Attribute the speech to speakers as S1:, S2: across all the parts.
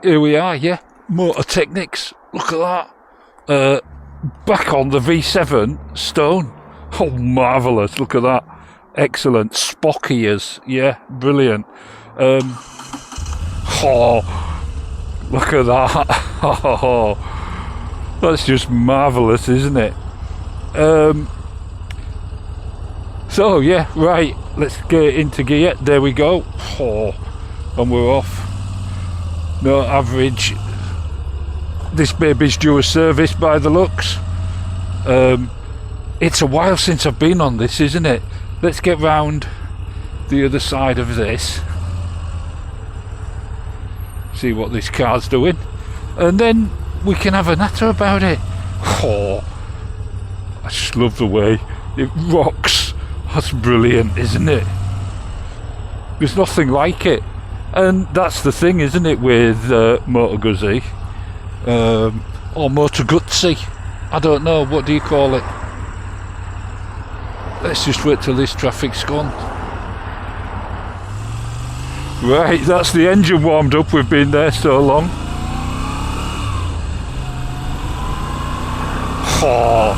S1: here we are, yeah. Mototechniks, look at that. Back on the V7 Stone. Oh, marvellous, look at that. Excellent. Spock ears, yeah, brilliant. Oh, look at that. Oh, that's just marvellous, isn't it? So, yeah, right, let's get into gear. There we go. Oh, and we're off. No average. This baby's due a service by the looks. It's a while since I've been on this, isn't it? Let's get round the other side of this. See what this car's doing. And then we can have a natter about it. Oh, I just love the way it rocks. That's brilliant, isn't it? There's nothing like it. And that's the thing, isn't it, with Moto Guzzi? Or Moto Guzzi. I don't know, what do you call it? Let's just wait till this traffic's gone. Right, that's the engine warmed up. We've been there so long. Oh.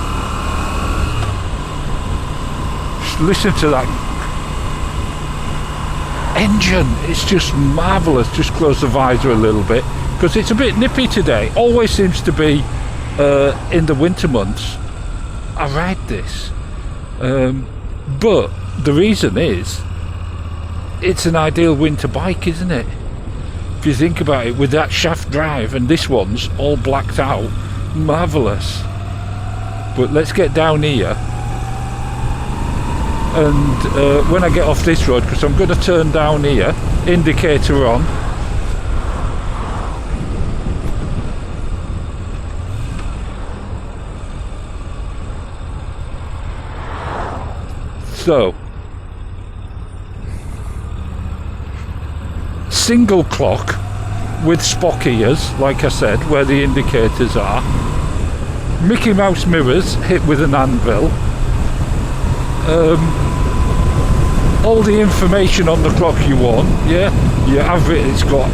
S1: Just listen to that engine. It's just marvellous. Just close the visor a little bit because it's a bit nippy today. Always seems to be in the winter months. I ride this. But the reason is it's an ideal winter bike, isn't it? If you think about it, with that shaft drive, and this one's all blacked out, marvellous. But let's get down here, and when I get off this road, because I'm going to turn down here, indicator on. So, single clock with Spock ears, like I said, where the indicators are. Mickey Mouse mirrors hit with an anvil. All the information on the clock you want, yeah. Your average, it's got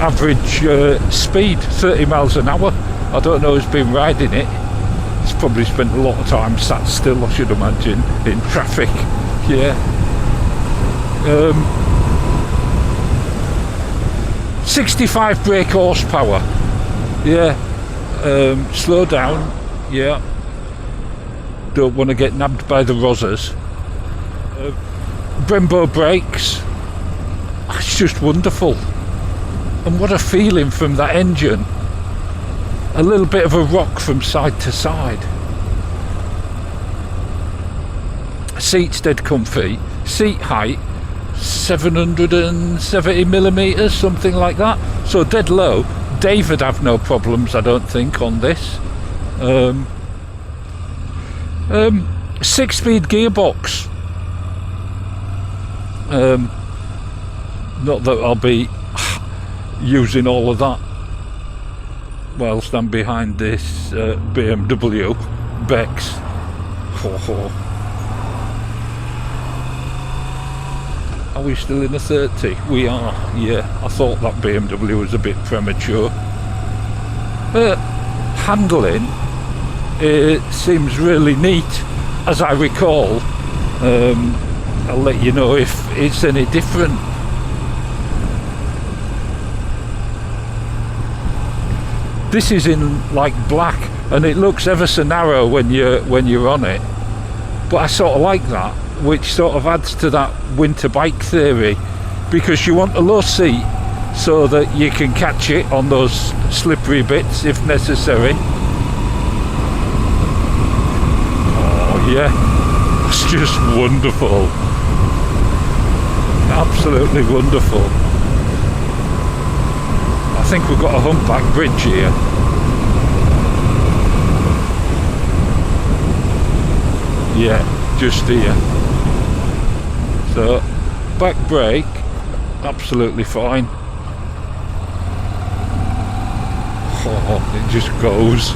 S1: average speed, 30 miles an hour. I don't know who's been riding it. It's probably spent a lot of time sat still, I should imagine, in traffic. Yeah. 65 brake horsepower. Yeah. Slow down. Yeah. Don't want to get nabbed by the rozzers. Brembo brakes. It's just wonderful. And what a feeling from that engine. A little bit of a rock from side to side. Seat's dead comfy. Seat height 770 millimeters, something like that. So dead low. David have no problems, I don't think, on this. 6-speed gearbox. Not that I'll be using all of that whilst I'm behind this BMW Bex. Are we still in a 30? We are, yeah. I thought that BMW was a bit premature. Handling, it seems really neat, as I recall. I'll let you know if it's any different. This is in like black, and it looks ever so narrow when you're on it. But I sort of like that, which sort of adds to that winter bike theory, because you want a low seat so that you can catch it on those slippery bits if necessary. Oh yeah, it's just wonderful. Absolutely wonderful. I think we've got a humpback bridge here. Yeah, just here. So, back brake, absolutely fine. Oh, it just goes.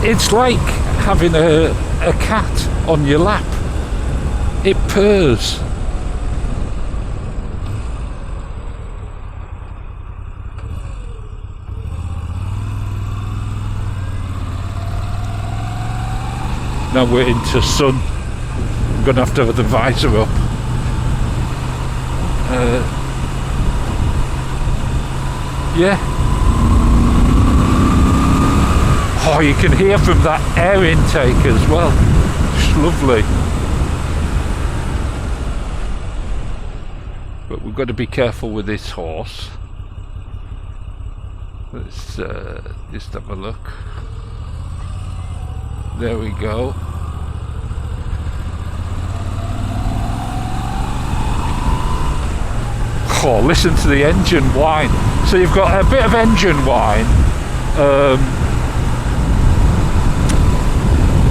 S1: It's like having a cat on your lap. It purrs. Now we're into sun. I'm gonna have to have the visor up. Yeah. Oh, you can hear from that air intake as well. It's lovely. But we've got to be careful with this horse. Let's just have a look. There we go. Oh, listen to the engine whine. So you've got a bit of engine whine,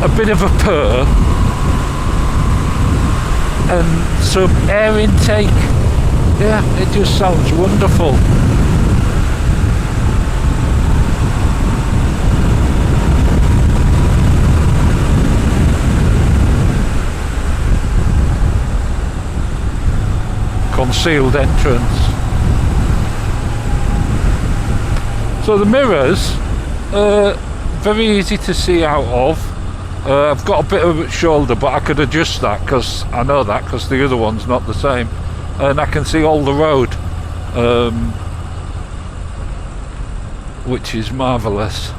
S1: a bit of a purr, and some air intake. Yeah, it just sounds wonderful. Concealed entrance. So the mirrors, very easy to see out of. I've got a bit of a shoulder, but I could adjust that because I know that because the other one's not the same, and I can see all the road, which is marvellous.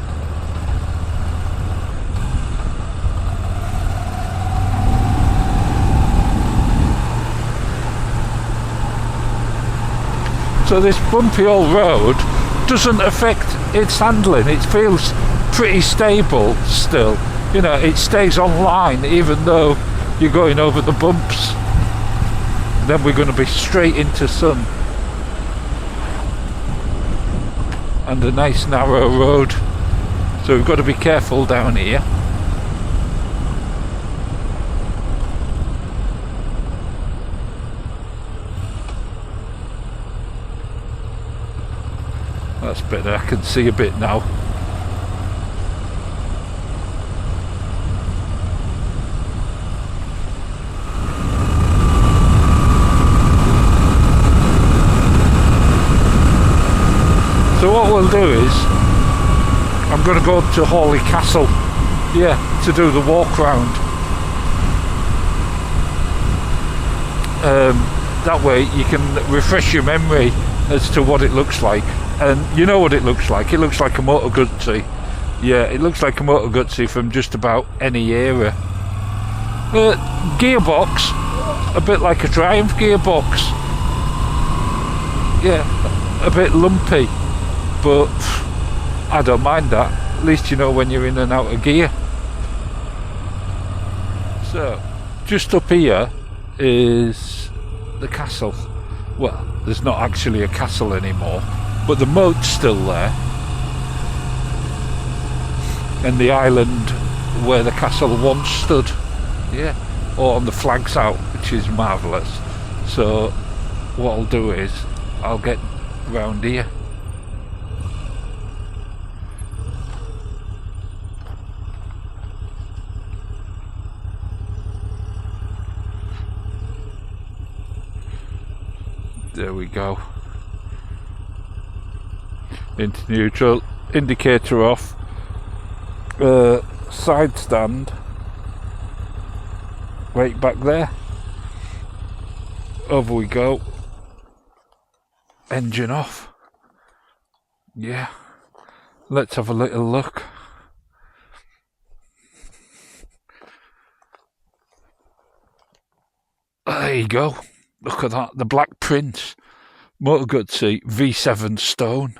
S1: So this bumpy old road doesn't affect its handling. It feels pretty stable still. You know, it stays on line even though you're going over the bumps. Then we're going to be straight into sun. And a nice narrow road. So we've got to be careful down here. That's better, I can see a bit now. So what we'll do is, I'm going to go up to Haughley Castle, yeah, to do the walk round. That way you can refresh your memory as to what it looks like. And you know what it looks like. It looks like a Moto Guzzi. Yeah, it looks like a Moto Guzzi from just about any era. Gearbox, a bit like a Triumph gearbox. Yeah, a bit lumpy, but I don't mind that. At least you know when you're in and out of gear. So, just up here is the castle. Well, there's not actually a castle anymore, but the moat's still there, and the island where the castle once stood, yeah, or on the flags out, which is marvellous. So what I'll do is I'll get round here. There we go. Into neutral, indicator off, side stand right back there. Over we go. Engine off. Yeah, let's have a little look. There you go. Look at that, the Black Prince Moto Guzzi V7 Stone.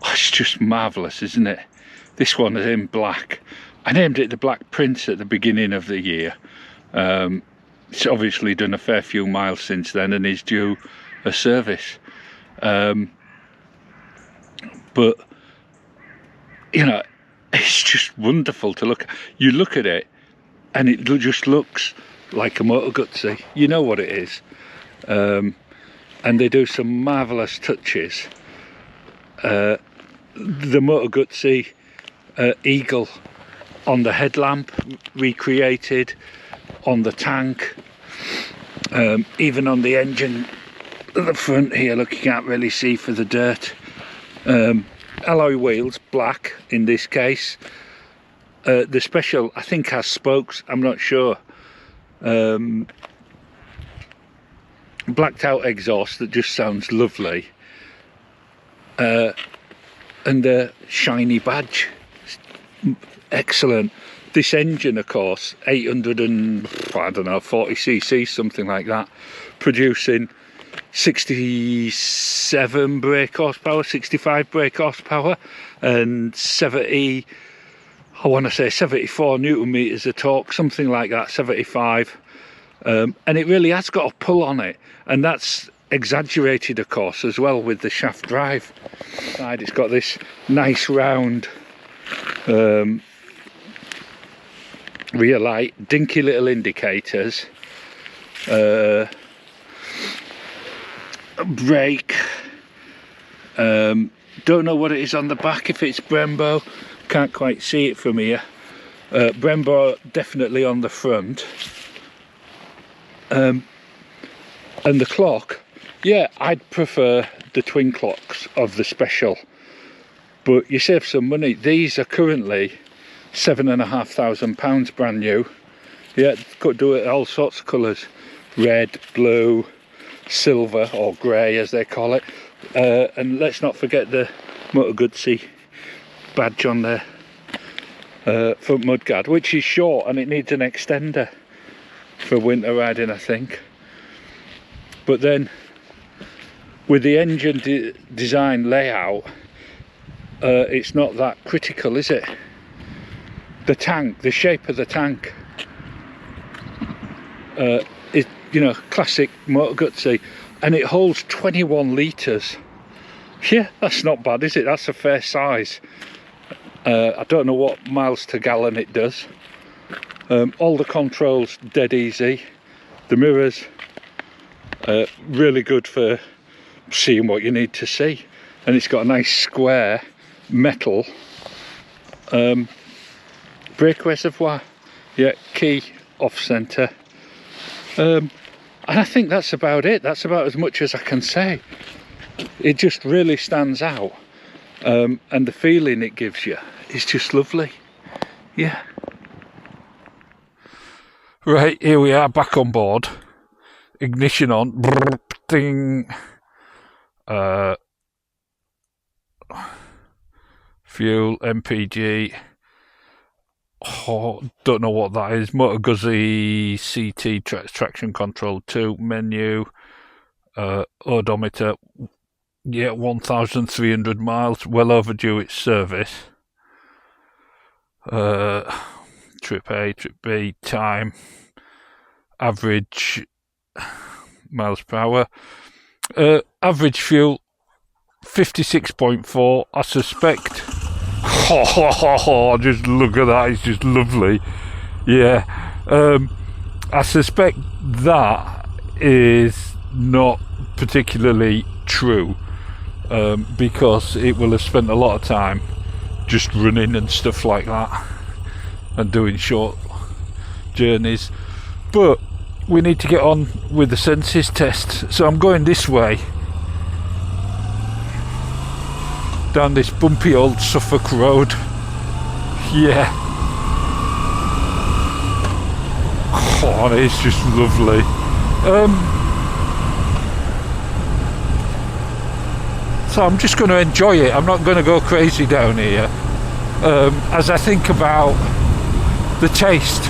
S1: Oh, it's just marvellous, isn't it? This one is in black. I named it the Black Prince at the beginning of the year. It's obviously done a fair few miles since then and is due a service. But, you know, it's just wonderful to look at. You look at it and it just looks like a Moto Guzzi. You know what it is. And they do some marvellous touches. The Moto Guzzi eagle on the headlamp, recreated on the tank, even on the engine at the front here. Look, you can't really see for the dirt. Alloy wheels, black in this case. The Special, I think, has spokes, I'm not sure. Blacked out exhaust that just sounds lovely. And a shiny badge. Excellent. This engine, of course, 840cc, something like that, producing 67 brake horsepower, 65 brake horsepower, and 70, I want to say 74 newton meters of torque, something like that, 75. And it really has got a pull on it, and that's exaggerated, of course, as well with the shaft drive. It's got this nice round rear light, dinky little indicators, brake, don't know what it is on the back, if it's Brembo, can't quite see it from here. Brembo definitely on the front. And the clock, yeah, I'd prefer the twin clocks of the Special, but you save some money. These are currently £7,500 brand new. Yeah, could do it all sorts of colours, red, blue, silver, or grey as they call it. And let's not forget the Moto Guzzi badge on the front mudguard, which is short and it needs an extender for winter riding, I think. But then with the engine design layout, it's not that critical, is it? The tank, the shape of the tank, is, you know, classic Moto Guzzi, and it holds 21 litres. Yeah, that's not bad, is it? That's a fair size. I don't know what miles to gallon it does. All the controls dead easy. The mirrors, really good for seeing what you need to see, and it's got a nice square metal brake reservoir. Yeah, key off centre. And I think that's about it. That's about as much as I can say. It just really stands out, and the feeling it gives you is just lovely. Yeah. Right, here we are back on board. Ignition on. Brrr, ding. Fuel, MPG. Oh, don't know what that is. Moto Guzzi CT traction control 2 menu. Odometer. Yeah, 1,300 miles. Well overdue its service. Trip A, trip B, time. Average miles per hour. Average fuel 56.4. I suspect. Just look at that, it's just lovely. Yeah, I suspect that is not particularly true, because it will have spent a lot of time just running and stuff like that and doing short journeys. But we need to get on with the senses test, so I'm going this way, down this bumpy old Suffolk road. Yeah. Oh, it's just lovely. So I'm just going to enjoy it. I'm not going to go crazy down here, as I think about the taste.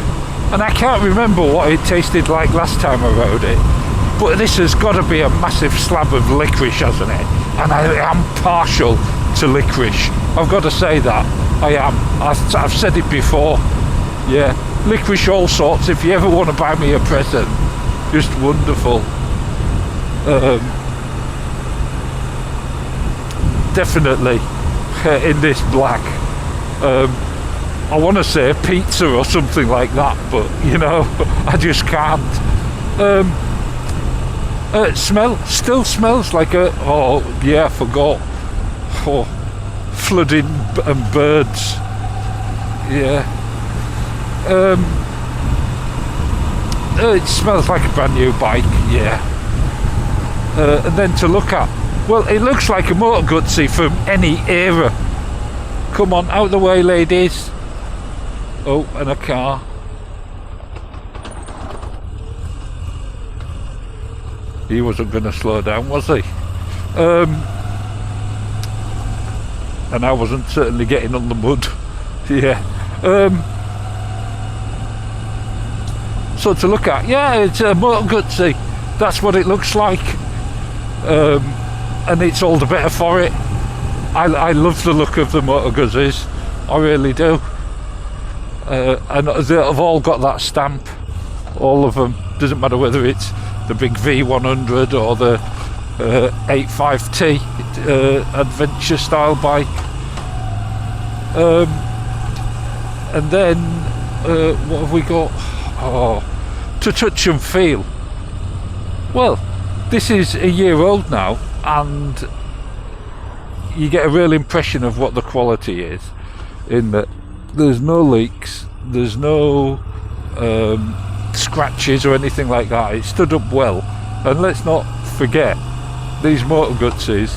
S1: And I can't remember what it tasted like last time I rode it, but this has got to be a massive slab of licorice, hasn't it? And I am partial to licorice. I've got to say that. I am. I've said it before. Yeah, licorice all sorts. If you ever want to buy me a present, just wonderful. Definitely in this black. I want to say pizza or something like that, but you know, I just can't. Still smells like a, oh yeah, I forgot. Oh, flooding and birds. Yeah. It smells like a brand new bike, yeah. And then to look at, well, it looks like a Moto Guzzi from any era. Come on, out the way, ladies. Oh, and a car. He wasn't going to slow down, was he? And I wasn't certainly getting on the mud. Yeah. So to look at, yeah, it's a Moto Guzzi. That's what it looks like. And it's all the better for it. I love the look of the Moto Guzzis. I really do. And they've all got that stamp. All of them. Doesn't matter whether it's the big V100 or the 85T adventure style bike. And then what have we got? Oh, to touch and feel. Well, this is a year old now, and you get a real impression of what the quality is, in that there's no leaks, there's no scratches or anything like that. It stood up well. And let's not forget, these Moto Guzzis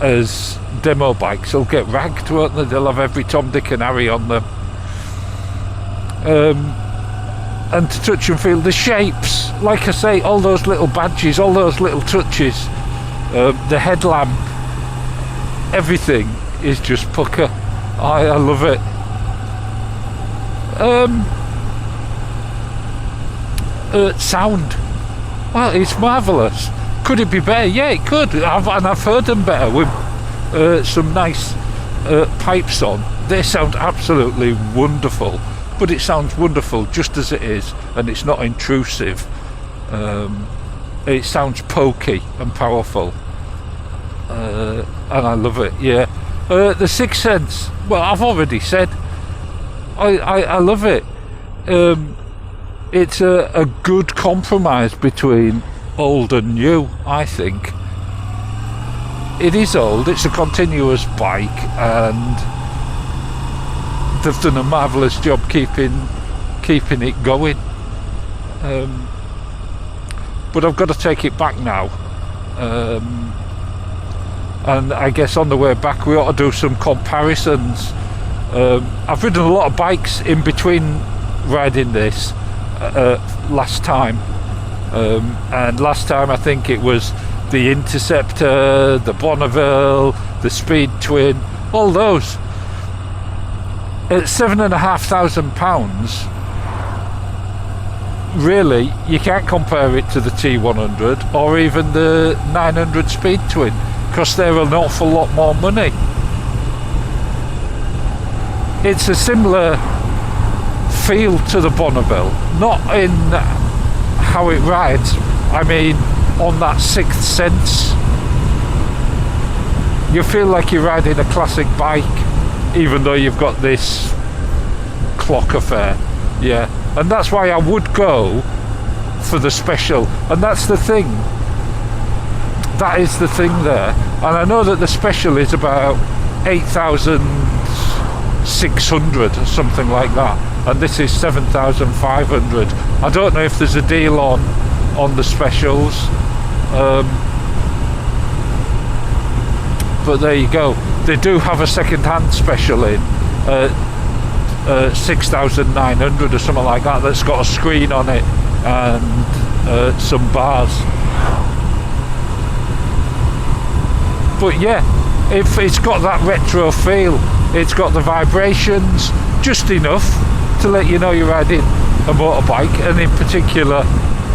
S1: as demo bikes will get ragged, won't they? They'll have every Tom, Dick and Harry on them. And to touch and feel the shapes, like I say, all those little badges, all those little touches, the headlamp, everything is just pucker. I love it. Sound, well, it's marvellous. Could it be better? Yeah, it could. I've heard them better with some nice pipes on. They sound absolutely wonderful, but it sounds wonderful just as it is, and it's not intrusive. It sounds pokey and powerful, and I love it. Yeah, the Sixth Sense. Well, I've already said I love it. It's a good compromise between old and new, I think. It is old, it's a continuous bike, and they've done a marvellous job keeping it going. But I've got to take it back now. And I guess on the way back we ought to do some comparisons. I've ridden a lot of bikes in between riding this last time. And last time I think it was the Interceptor, the Bonneville, the Speed Twin, all those. At £7,500, really, you can't compare it to the T100 or even the 900 Speed Twin, because they're an awful lot more money. It's a similar feel to the Bonneville, not in how it rides, I mean on that sixth sense. You feel like you're riding a classic bike, even though you've got this clock affair. Yeah, and that's why I would go for the special, and that's the thing. That is the thing there. And I know that the special is about 8,600 or something like that, and this is 7,500. I don't know if there's a deal on the specials, but there you go. They do have a second-hand special in 6,900 or something like that, that's got a screen on it and some bars. But yeah, if it's got that retro feel, it's got the vibrations just enough to let you know you're riding a motorbike, and in particular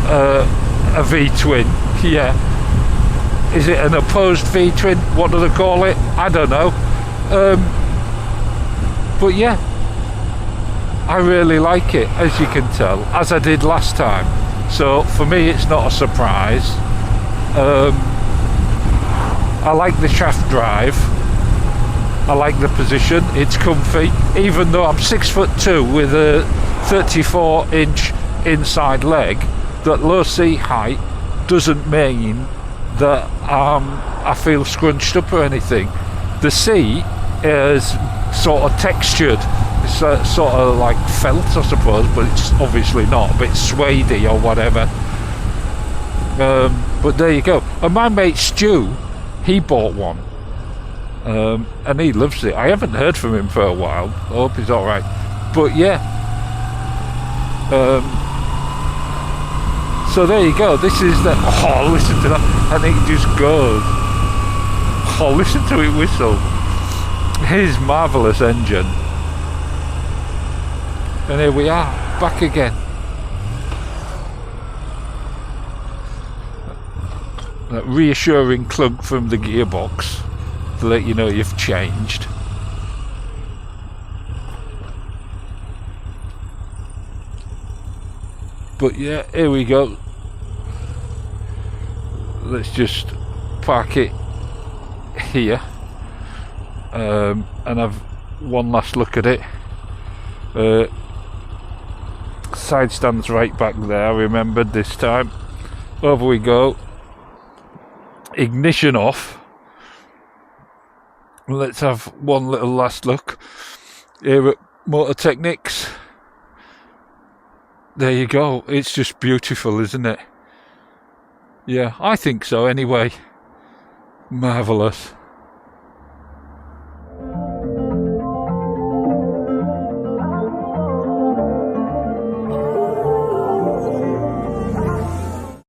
S1: a V-twin. Yeah, is it an opposed V-twin? What do they call it? I don't know. But yeah, I really like it, as you can tell, as I did last time. So for me it's not a surprise. I like the shaft drive, I like the position, it's comfy, even though I'm 6'2" with a 34-inch inside leg. That low seat height doesn't mean that I feel scrunched up or anything. The seat is sort of textured, it's sort of like felt, I suppose, but it's obviously not, a bit suede-y or whatever. But there you go. And my mate Stu, he bought one, and he loves it. I haven't heard from him for a while. I hope he's alright. But yeah, so there you go. This is the, oh, listen to that, and it just goes. Oh, listen to it whistle. His marvellous engine. And here we are, back again. That reassuring clunk from the gearbox to let you know you've changed. But yeah, here we go. Let's just park it here and have one last look at it. Side stand's right back there, I remembered this time. Over we go. Ignition off. Let's have one little last look here at Mototechniks. There you go. It's just beautiful, isn't it? Yeah, I think so anyway. Marvellous.